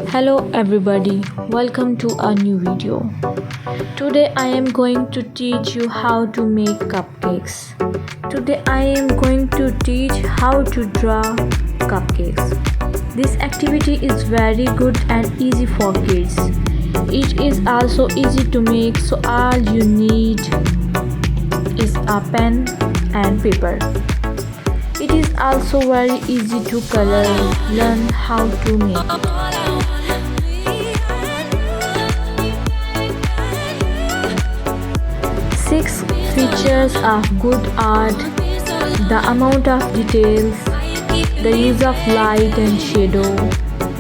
Hello everybody, welcome to a new video. Today I am going to teach you how to make cupcakes. Today I am going to teach how to draw cupcakes. This activity is very good and easy for kids. It is also easy to make, so all you need is a pen and paper. It is also very easy to color. Learn how to make it. Six features of good art: the amount of details, the use of light and shadow,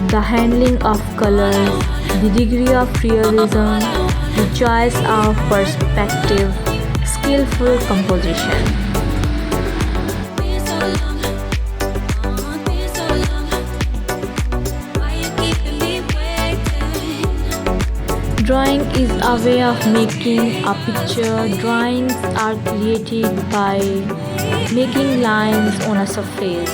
the handling of colors, the degree of realism, the choice of perspective, skillful composition. Drawing is a way of making a picture. Drawings are created by making lines on a surface.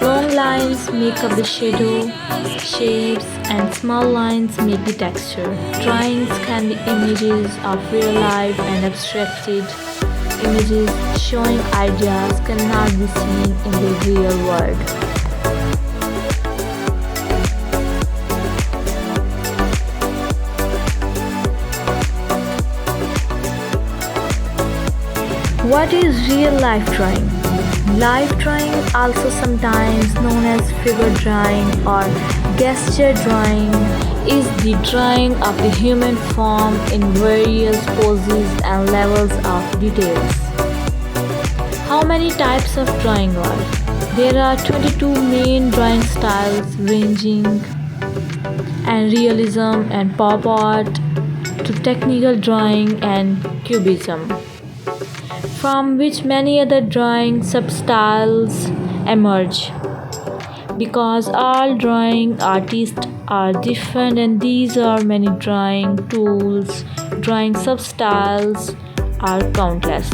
Long lines make up the shadow, shapes, and small lines make the texture. Drawings can be images of real life and abstracted images showing ideas cannot be seen in the real world. What is real life drawing? Life drawing, also sometimes known as figure drawing or gesture drawing, is the drawing of the human form in various poses and levels of details. How many types of drawing are? There are 22 main drawing styles ranging and realism and pop art to technical drawing and cubism, from which many other drawing substyles emerge. Because all drawing artists are different and these are many drawing tools, drawing substyles are countless.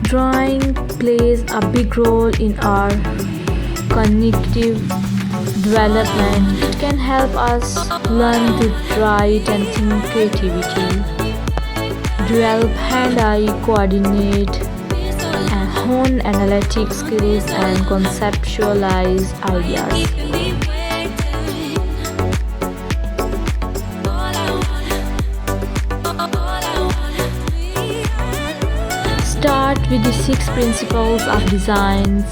Drawing plays a big role in our cognitive development. It can help us learn to write and think creativity, develop hand-eye coordinate, and hone analytic skills and conceptualize ideas. Start with the 6 principles of designs: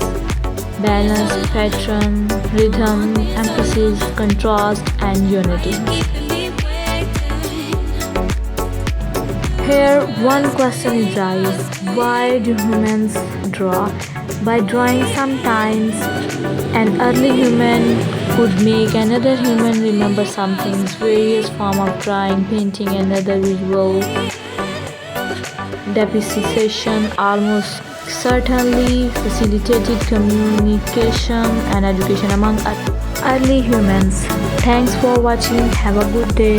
balance, pattern, rhythm, emphasis, contrast, and unity. Here, one question is raised: why do humans draw? By drawing, sometimes an early human could make another human remember something. Various forms of drawing, painting, and other visual depreciation almost certainly facilitated communication and education among early humans. Thanks for watching. Have a good day.